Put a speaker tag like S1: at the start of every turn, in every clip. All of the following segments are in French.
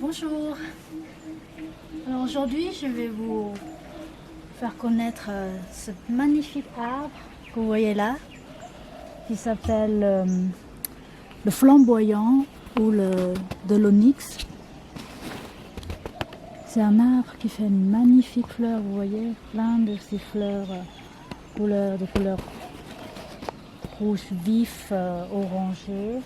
S1: Bonjour. Alors aujourd'hui, je vais vous faire connaître ce magnifique arbre que vous voyez là, qui s'appelle le flamboyant ou de l'onyx. C'est un arbre qui fait une magnifique fleur, vous voyez, plein de ces fleurs de couleur rouge vif, orangé.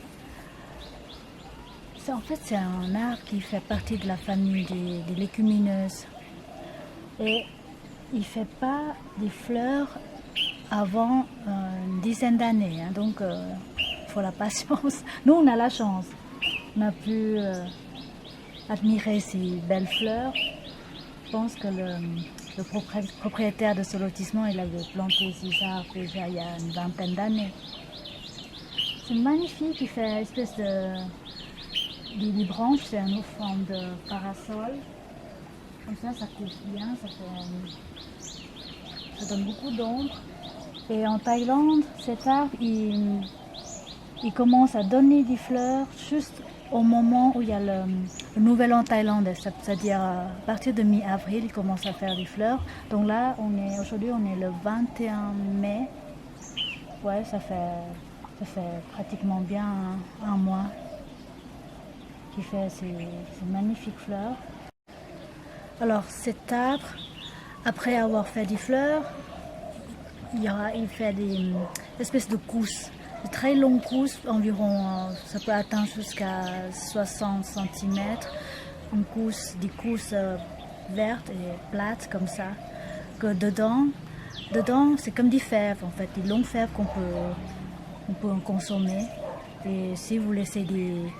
S1: En fait, c'est un arbre qui fait partie de la famille des légumineuses. Et il ne fait pas des fleurs avant une dizaine d'années. Hein, donc, il faut la patience. Nous, on a la chance. On a pu admirer ces belles fleurs. Je pense que le propriétaire de ce lotissement, il avait planté ces arbres déjà il y a une vingtaine d'années. C'est magnifique, il fait une espèce des branches, c'est une forme de parasol. Comme ça couvre bien, ça donne beaucoup d'ombre. Et en Thaïlande, cet arbre, il commence à donner des fleurs juste au moment où il y a le nouvel an thaïlandais, c'est-à-dire à partir de mi-avril, il commence à faire des fleurs. Donc là, aujourd'hui, on est le 21 mai. Ouais, ça fait pratiquement bien un mois qu'il fait ces magnifiques fleurs. Alors cet arbre, après avoir fait des fleurs, il fait des espèces de cousses, de très longues cousses, environ, ça peut atteindre jusqu'à 60 cm. Des cousses vertes et plates comme ça, que dedans c'est comme des fèves en fait, des longues fèves qu'on peut en consommer. Et si vous laissez des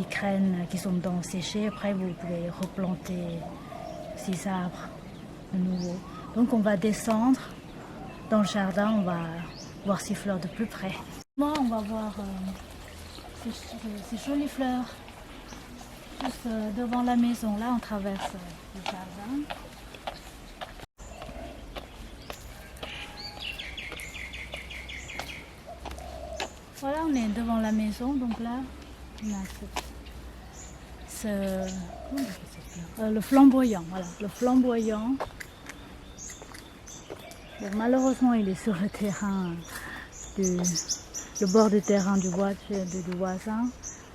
S1: graines qui sont dedans séchées, après vous pouvez replanter ces arbres de nouveau. Donc on va descendre dans le jardin, on va voir ces fleurs de plus près. Moi, on va voir ces jolies fleurs juste devant la maison. Là, on traverse le jardin. Voilà, on est devant la maison, donc là, on a le flamboyant, voilà, le flamboyant. Bon, malheureusement, il est sur le terrain, le bord du terrain du voisin.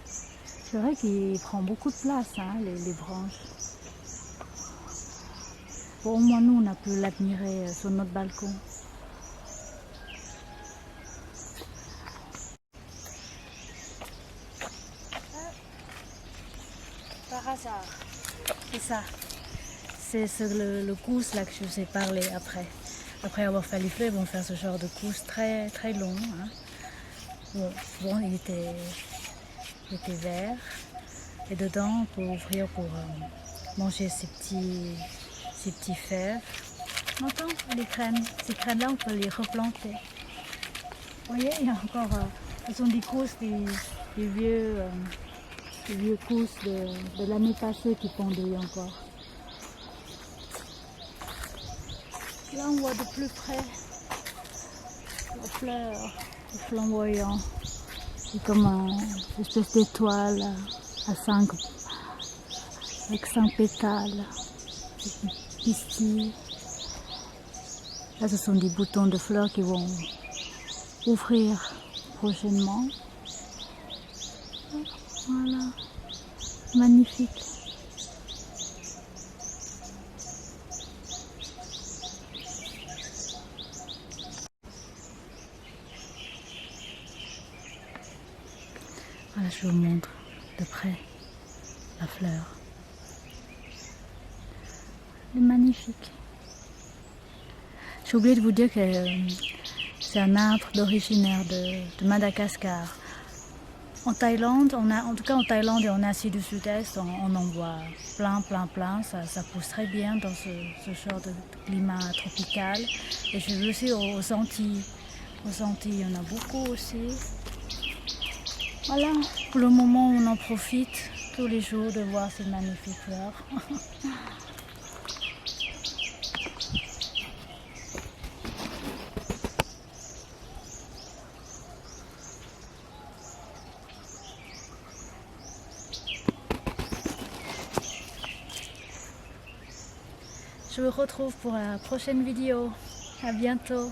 S1: C'est vrai qu'il prend beaucoup de place, hein, les branches. Bon, au moins, nous, on a pu l'admirer sur notre balcon. Par hasard, c'est ça. C'est le cousse là que je vous ai parlé après. Après avoir fait les fleurs, ils vont faire ce genre de cousse très très long. Hein. Bon, il était vert. Et dedans, on peut ouvrir pour manger ces petits fèves. On entend les graines. Ces graines-là, on peut les replanter. Vous voyez, il y a encore, ce sont des cousses, des vieux cousses de l'année passée qui pendouillent encore. Là, on voit de plus près la fleur, le flamboyant. C'est comme une espèce d'étoile avec 5 pétales, pistilles. Là, ce sont des boutons de fleurs qui vont ouvrir prochainement. Voilà, magnifique. Voilà, je vous montre de près la fleur. Elle est magnifique. J'ai oublié de vous dire que c'est un arbre originaire de Madagascar. En Thaïlande, en tout cas en Thaïlande et en Asie du Sud-Est, on en voit plein. Ça pousse très bien dans ce genre de climat tropical. Et j'ai vu aussi aux Antilles. Aux Antilles, il y en a beaucoup aussi. Voilà, pour le moment, on en profite tous les jours de voir ces magnifiques fleurs. Je vous retrouve pour la prochaine vidéo. À bientôt.